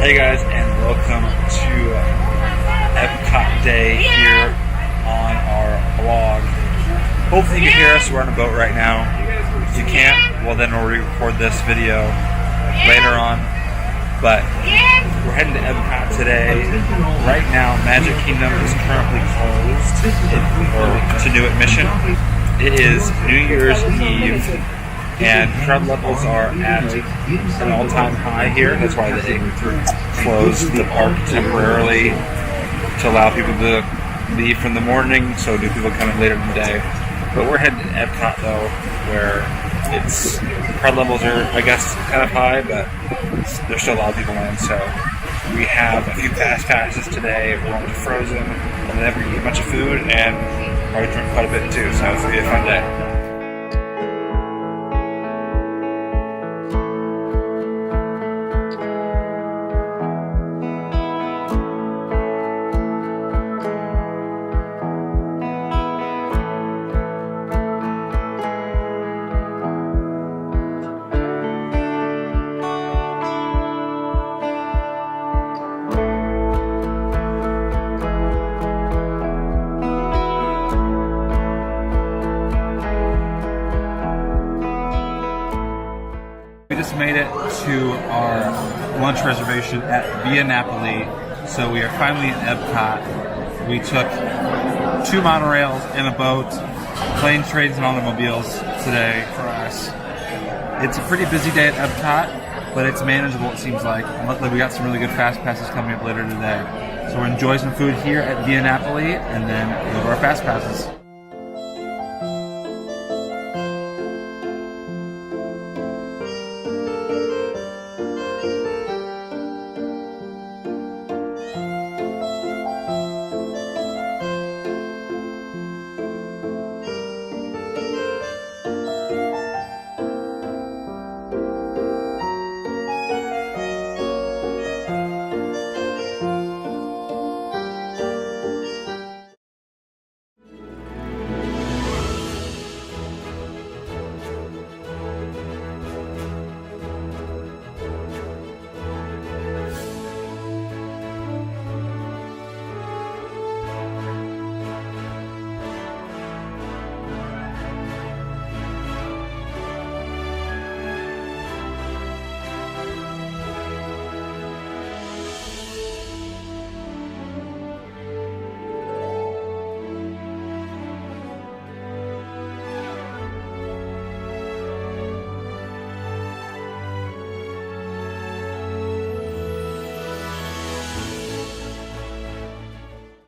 Hey guys, and welcome to Epcot Day here on our vlog. Hopefully you can hear us. We're on a boat right now. If you can't, well then we'll re-record this video later on. But we're heading to Epcot today. Right now, Magic Kingdom is currently closed to new admission. It is New Year's Eve. And crowd levels are at an all-time high here. That's why they closed the park temporarily to allow people to leave from the morning, so new people come in later in the day. But we're heading to Epcot though, where crowd levels are, I guess, kind of high, but there's still a lot of people in. So we have a few fast passes today. We're going to Frozen, and then we're going to eat a bunch of food and probably drink quite a bit too. So it's going to be a fun day. We just made it to our lunch reservation at Via Napoli, so we are finally in Epcot. We took 2 monorails and a boat, planes, trains, and automobiles today for us. It's a pretty busy day at Epcot, but it's manageable, it seems like. And luckily we got some really good fast passes coming up later today. So we'll enjoy some food here at Via Napoli and then go to our fast passes.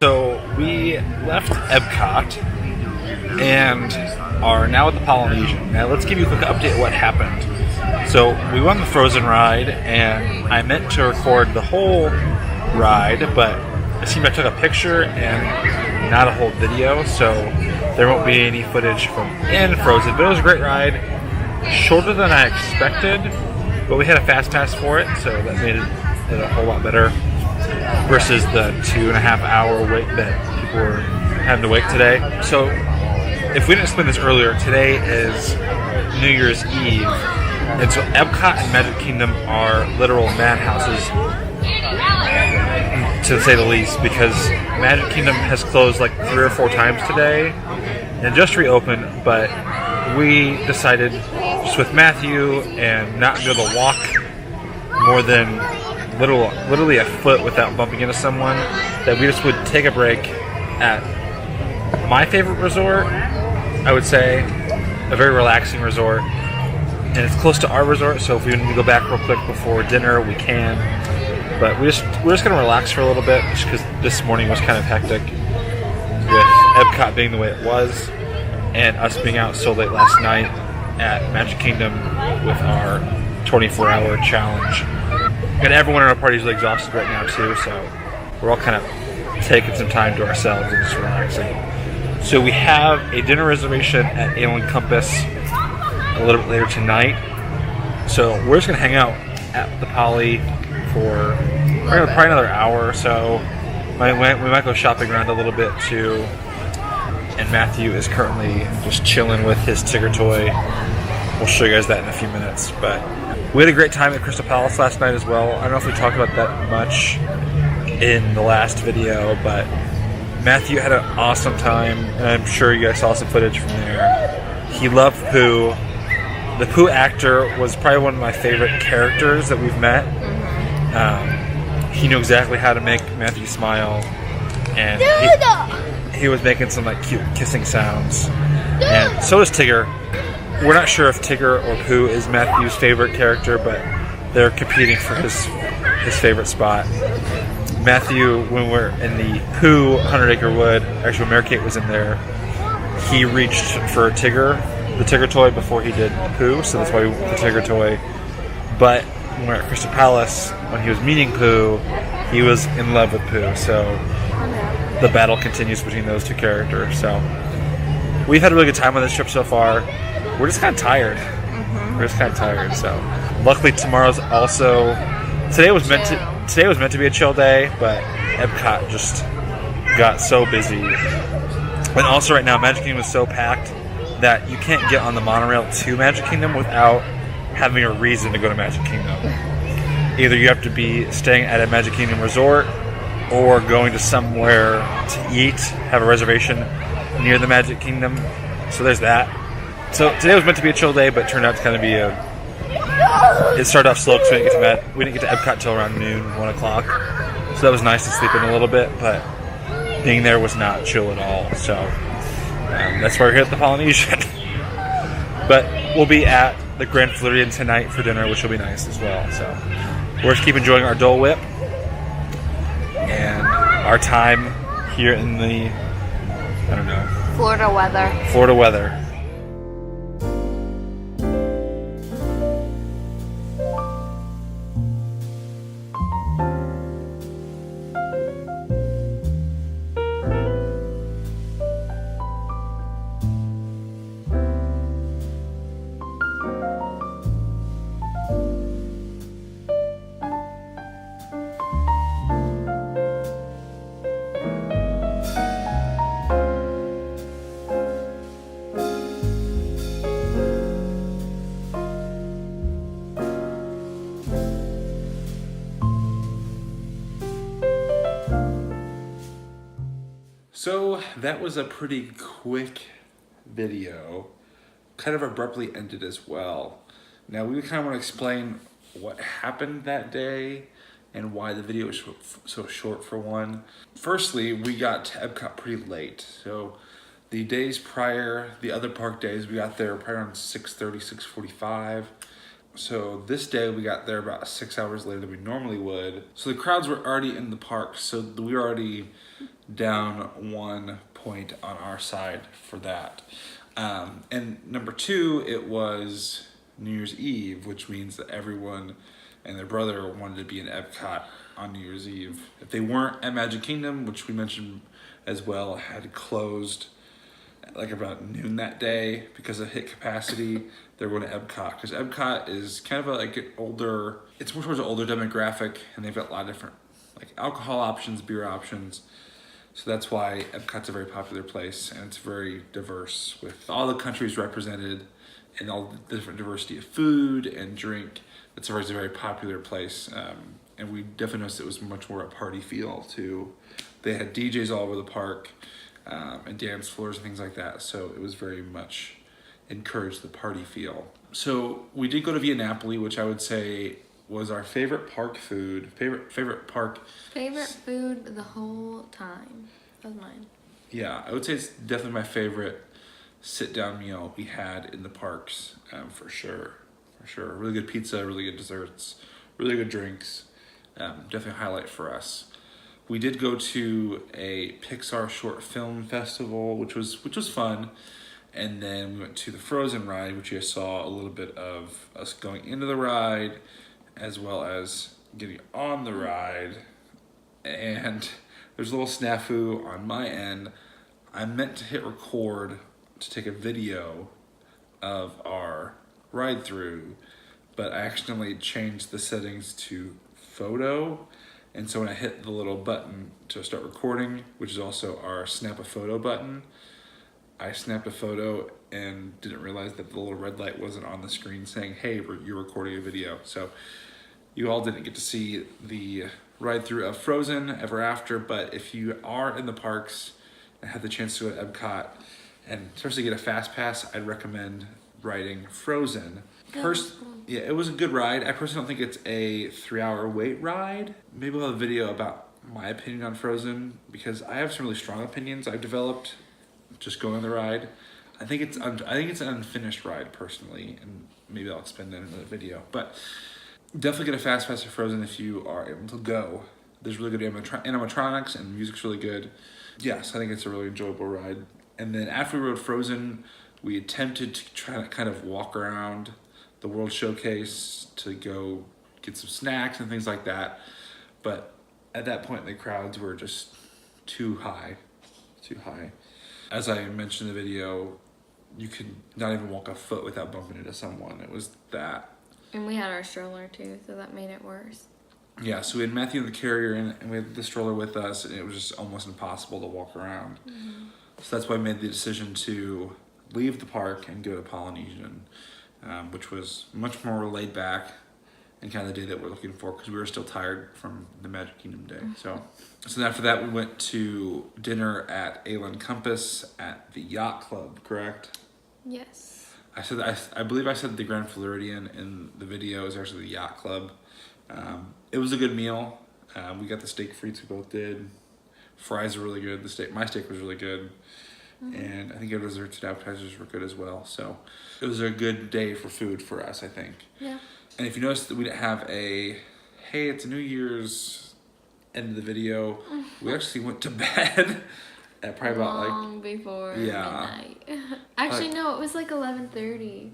So we left Epcot and are now at the Polynesian. Now let's give you a quick update of what happened. So we went on the Frozen ride and I meant to record the whole ride, but it seemed I took a picture and not a whole video, so there won't be any footage from in Frozen. But it was a great ride, shorter than I expected, but we had a fast pass for it, so that made it a whole lot better versus the 2.5 hour wait that people were having to wait today. So if we didn't explain this earlier, today is New Year's Eve, and so Epcot and Magic Kingdom are literal madhouses, to say the least, because Magic Kingdom has closed like 3 or 4 times today and just reopened, but we decided just with Matthew and not be able to walk more than literally a foot without bumping into someone, that we just would take a break at my favorite resort. I would say a very relaxing resort, and it's close to our resort, so if we need to go back real quick before dinner, we can. But we're just gonna relax for a little bit, just because this morning was kind of hectic with Epcot being the way it was and us being out so late last night at Magic Kingdom with our 24-hour challenge. And everyone in our party is really exhausted right now too, so we're all kind of taking some time to ourselves and just relaxing. So we have a dinner reservation at Alien Compass a little bit later tonight. So we're just gonna hang out at the Poly for probably another hour or so. We might go shopping around a little bit too. And Matthew is currently just chilling with his Tigger toy. We'll show you guys that in a few minutes, but We had a great time at Crystal Palace last night as well. I don't know if we talked about that much in the last video, but Matthew had an awesome time, and I'm sure you guys saw some footage from there. He loved Pooh. The Pooh actor was probably one of my favorite characters that we've met. He knew exactly how to make Matthew smile, and he was making some like cute kissing sounds. And so is Tigger. We're not sure if Tigger or Pooh is Matthew's favorite character, but they're competing for his favorite spot. Matthew, when we're in the Pooh 100 Acre Wood, actually when Mary Kate was in there, he reached for Tigger, the Tigger toy, before he did Pooh, so that's why we went with the Tigger toy. But when we were at Crystal Palace, when he was meeting Pooh, he was in love with Pooh, so the battle continues between those two characters. So we've had a really good time on this trip so far. We're just kind of tired. We're just kind of tired, so luckily tomorrow's also... Today was meant to be a chill day, but Epcot just got so busy. And also right now, Magic Kingdom is so packed that you can't get on the monorail to Magic Kingdom without having a reason to go to Magic Kingdom. Either you have to be staying at a Magic Kingdom resort or going to somewhere to eat, have a reservation near the Magic Kingdom. So there's that. So today was meant to be a chill day, but it turned out to kind of be it started off slow because we didn't get to Epcot till around noon, 1 o'clock. So that was nice to sleep in a little bit, but being there was not chill at all. So that's why we're here at the Polynesian. But we'll be at the Grand Floridian tonight for dinner, which will be nice as well. So we're just keep enjoying our Dole Whip and our time here in the, I don't know, Florida weather. So that was a pretty quick video, kind of abruptly ended as well. Now we kind of want to explain what happened that day and why the video was so short for one. Firstly, we got to Epcot pretty late. So the days prior, the other park days, we got there probably around 6:30, 6:45. So this day we got there about 6 hours later than we normally would. So the crowds were already in the park, so we were already down 1 point on our side for that. And number two, it was New Year's Eve, which means that everyone and their brother wanted to be in Epcot on New Year's Eve. If they weren't at Magic Kingdom, which we mentioned as well, had closed at like about noon that day because of hit capacity, they're going to Epcot, because Epcot is kind of like an older, it's more towards an older demographic, and they've got a lot of different like alcohol options, beer options. So that's why Epcot's a very popular place, and it's very diverse with all the countries represented and all the different diversity of food and drink. It's a very popular place, and we definitely noticed it was much more a party feel too. They had DJs all over the park and dance floors and things like that, so it was very much encouraged the party feel. So we did go to Via Napoli, which I would say was our favorite park food, favorite park. Favorite food the whole time. That was mine. Yeah, I would say it's definitely my favorite sit-down meal we had in the parks, for sure. Really good pizza, really good desserts, really good drinks. Definitely a highlight for us. We did go to a Pixar short film festival, which was fun. And then we went to the Frozen ride, which you saw a little bit of us going into the ride, as well as getting on the ride. And there's a little snafu on my end. I meant to hit record to take a video of our ride through, but I accidentally changed the settings to photo. And so when I hit the little button to start recording, which is also our snap a photo button, I snapped a photo and didn't realize that the little red light wasn't on the screen saying, hey, you're recording a video. So you all didn't get to see the ride through of Frozen Ever After, but if you are in the parks and have the chance to go to Epcot and especially get a fast pass, I'd recommend riding Frozen. Yeah, it was a good ride. I personally don't think it's a 3-hour wait ride. Maybe we'll have a video about my opinion on Frozen because I have some really strong opinions I've developed just going on the ride. I think it's an unfinished ride personally, and maybe I'll expand that in another video. But definitely get a fast pass for Frozen if you are able to go. There's really good animatronics and music's really good. Yes, I think it's a really enjoyable ride. And then after we rode Frozen, we attempted to try to kind of walk around the World Showcase to go get some snacks and things like that. But at that point, the crowds were just too high. As I mentioned in the video, you could not even walk a foot without bumping into someone. It was that. And we had our stroller too, so that made it worse. Yeah, so we had Matthew in the carrier and we had the stroller with us, and it was just almost impossible to walk around. So that's why I made the decision to leave the park and go to Polynesian, which was much more laid back and kind of the day that we're looking for because we were still tired from the Magic Kingdom day. So then after that, we went to dinner at Alan Compass at the Yacht Club, correct? Yes. I believe I said the Grand Floridian in the video. It was actually the Yacht Club. It was a good meal. We got the steak frites we both did. Fries were really good. My steak was really good. And I think our desserts and appetizers were good as well. So it was a good day for food for us, I think. Yeah. And if you notice that we didn't have hey, it's New Year's end of the video, we actually went to bed at probably long before midnight. Actually, no, it was like 11:30.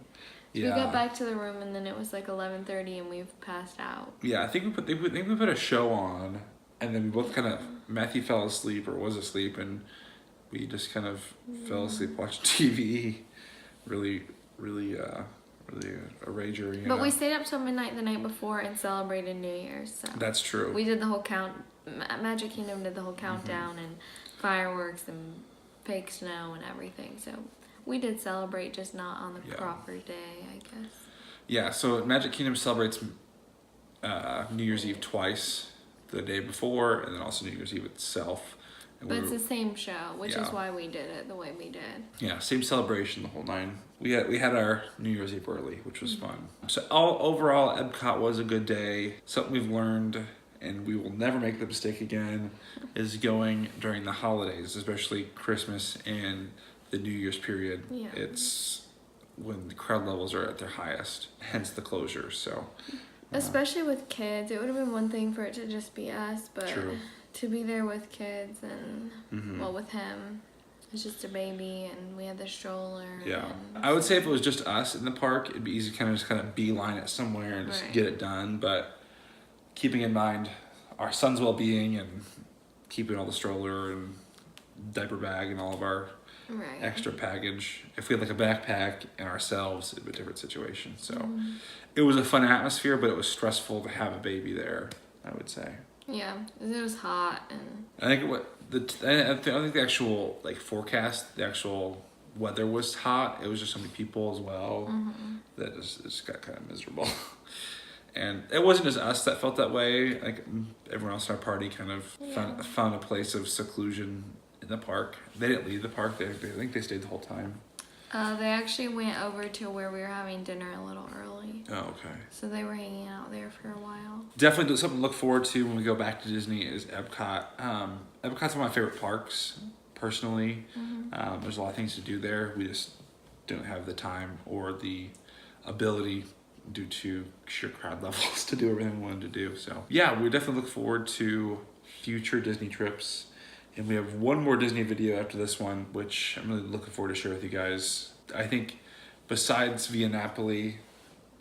We got back to the room and then it was like 11:30 and we've passed out. Yeah, I think we put a show on and then we both kind of, Matthew fell asleep or was asleep and we just kind of fell asleep watching TV. Really a rager, you know. But we stayed up till midnight the night before and celebrated New Year's. So that's true. We did the whole Magic Kingdom did the whole countdown and fireworks and fake snow and everything. So we did celebrate, just not on the proper day, I guess. Yeah, so Magic Kingdom celebrates New Year's Eve twice, the day before and then also New Year's Eve itself. But it's the same show, which is why we did it the way we did. Yeah, same celebration the whole nine. We had our New Year's Eve early, which was fun. So overall, Epcot was a good day. Something we've learned, and we will never make the mistake again, is going during the holidays, especially Christmas and the New Year's period. Yeah. It's when the crowd levels are at their highest, hence the closures. So, especially with kids, it would have been one thing for it to just be us, but true. To be there with kids and well, with him, it's just a baby, and we had the stroller. Yeah, I would say if it was just us in the park, it'd be easy to kind of beeline it somewhere and just get it done. But keeping in mind our son's well-being and keeping all the stroller and diaper bag and all of our extra package. If we had like a backpack and ourselves, it'd be a different situation. So it was a fun atmosphere, but it was stressful to have a baby there, I would say. Yeah, it was hot, and I think I think the actual forecast, the actual weather was hot. It was just so many people as well that it just got kind of miserable. And it wasn't just us that felt that way. Like everyone else in our party kind of found a place of seclusion in the park. They didn't leave the park. I think they stayed the whole time. They actually went over to where we were having dinner a little early. Oh, okay. So they were hanging out there for a while. Definitely something to look forward to when we go back to Disney is Epcot. Epcot's one of my favorite parks, personally. There's a lot of things to do there. We just don't have the time or the ability due to sheer crowd levels to do everything we wanted to do. So yeah, we definitely look forward to future Disney trips. And we have one more Disney video after this one, which I'm really looking forward to share with you guys. I think besides Via Napoli,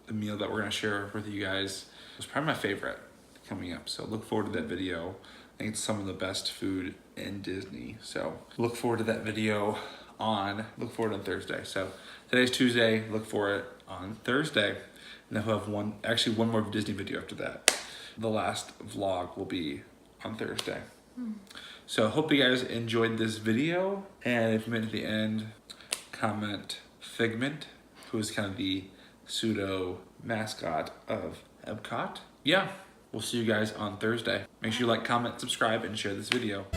the meal that we're gonna share with you guys was probably my favorite coming up. So look forward to that video. I think it's some of the best food in Disney. So look forward to that video look forward on Thursday. So today's Tuesday, look for it on Thursday. And then we'll have one more Disney video after that. The last vlog will be on Thursday. So I hope you guys enjoyed this video, and if you made it to the end, comment Figment, who is kind of the pseudo mascot of Epcot. Yeah, we'll see you guys on Thursday. Make sure you like, comment, subscribe, and share this video.